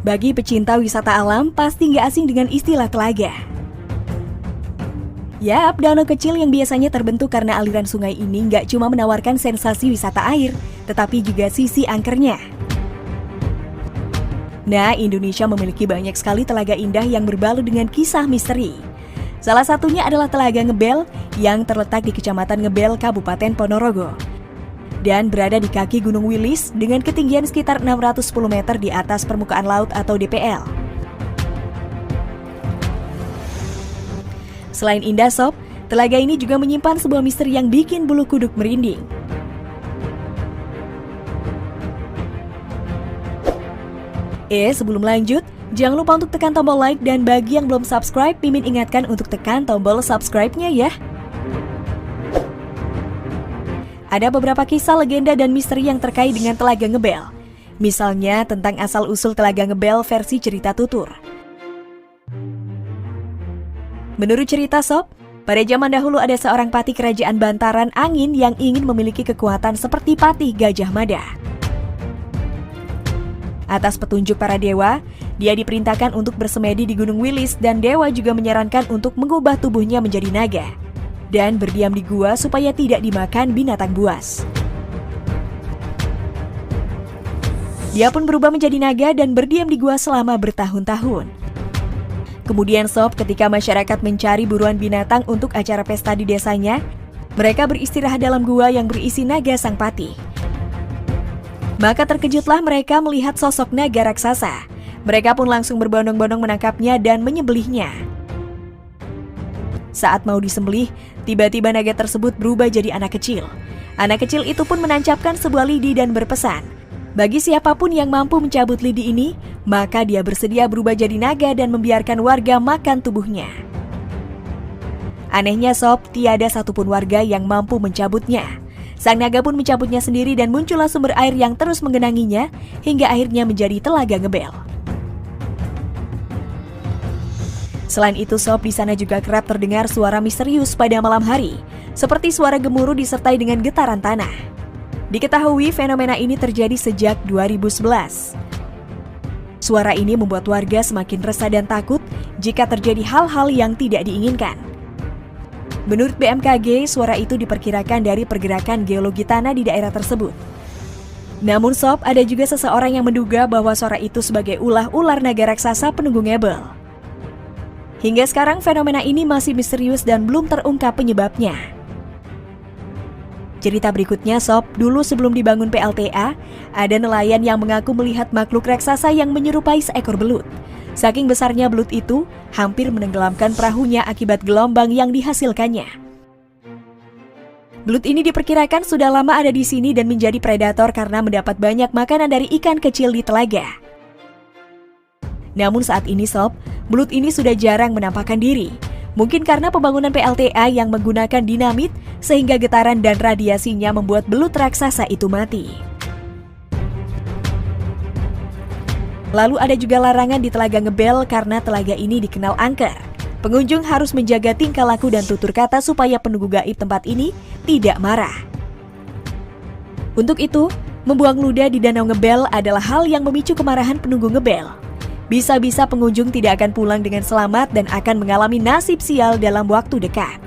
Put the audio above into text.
Bagi pecinta wisata alam, pasti nggak asing dengan istilah telaga. Yap, danau kecil yang biasanya terbentuk karena aliran sungai ini nggak cuma menawarkan sensasi wisata air, tetapi juga sisi angkernya. Nah, Indonesia memiliki banyak sekali telaga indah yang berbalut dengan kisah misteri. Salah satunya adalah Telaga Ngebel yang terletak di Kecamatan Ngebel, Kabupaten Ponorogo, dan berada di kaki Gunung Wilis dengan ketinggian sekitar 610 meter di atas permukaan laut atau DPL. Selain indah sob, telaga ini juga menyimpan sebuah misteri yang bikin bulu kuduk merinding. Sebelum lanjut, jangan lupa untuk tekan tombol like, dan bagi yang belum subscribe, Mimin ingatkan untuk tekan tombol subscribe-nya ya. Ada beberapa kisah legenda dan misteri yang terkait dengan Telaga Ngebel. Misalnya tentang asal-usul Telaga Ngebel versi cerita tutur. Menurut cerita sob, pada zaman dahulu ada seorang patih kerajaan Bantaran Angin yang ingin memiliki kekuatan seperti patih Gajah Mada. Atas petunjuk para dewa, dia diperintahkan untuk bersemedi di Gunung Wilis, dan dewa juga menyarankan untuk mengubah tubuhnya menjadi naga dan berdiam di gua supaya tidak dimakan binatang buas. Dia pun berubah menjadi naga dan berdiam di gua selama bertahun-tahun. Kemudian sob, ketika masyarakat mencari buruan binatang untuk acara pesta di desanya, mereka beristirahat dalam gua yang berisi naga sang patih. Maka terkejutlah mereka melihat sosok naga raksasa. Mereka pun langsung berbondong-bondong menangkapnya dan menyembelihnya. Saat mau disembelih, tiba-tiba naga tersebut berubah jadi anak kecil. Anak kecil itu pun menancapkan sebuah lidi dan berpesan, bagi siapapun yang mampu mencabut lidi ini, maka dia bersedia berubah jadi naga dan membiarkan warga makan tubuhnya. Anehnya sob, tiada satupun warga yang mampu mencabutnya. Sang naga pun mencabutnya sendiri dan muncullah sumber air yang terus menggenanginya hingga akhirnya menjadi Telaga Ngebel. Selain itu sob, di sana juga kerap terdengar suara misterius pada malam hari, seperti suara gemuruh disertai dengan getaran tanah. Diketahui fenomena ini terjadi sejak 2011. Suara ini membuat warga semakin resah dan takut jika terjadi hal-hal yang tidak diinginkan. Menurut BMKG, suara itu diperkirakan dari pergerakan geologi tanah di daerah tersebut. Namun sob, ada juga seseorang yang menduga bahwa suara itu sebagai ulah ular naga raksasa penunggu Ngebel. Hingga sekarang fenomena ini masih misterius dan belum terungkap penyebabnya. Cerita berikutnya sob, dulu sebelum dibangun PLTA, ada nelayan yang mengaku melihat makhluk raksasa yang menyerupai seekor belut. Saking besarnya belut itu, hampir menenggelamkan perahunya akibat gelombang yang dihasilkannya. Belut ini diperkirakan sudah lama ada di sini dan menjadi predator karena mendapat banyak makanan dari ikan kecil di telaga. Namun saat ini sob, belut ini sudah jarang menampakkan diri. Mungkin karena pembangunan PLTA yang menggunakan dinamit, sehingga getaran dan radiasinya membuat belut raksasa itu mati. Lalu ada juga larangan di Telaga Ngebel karena telaga ini dikenal angker. Pengunjung harus menjaga tingkah laku dan tutur kata supaya penunggu gaib tempat ini tidak marah. Untuk itu, membuang ludah di Danau Ngebel adalah hal yang memicu kemarahan penunggu Ngebel. Bisa-bisa pengunjung tidak akan pulang dengan selamat dan akan mengalami nasib sial dalam waktu dekat.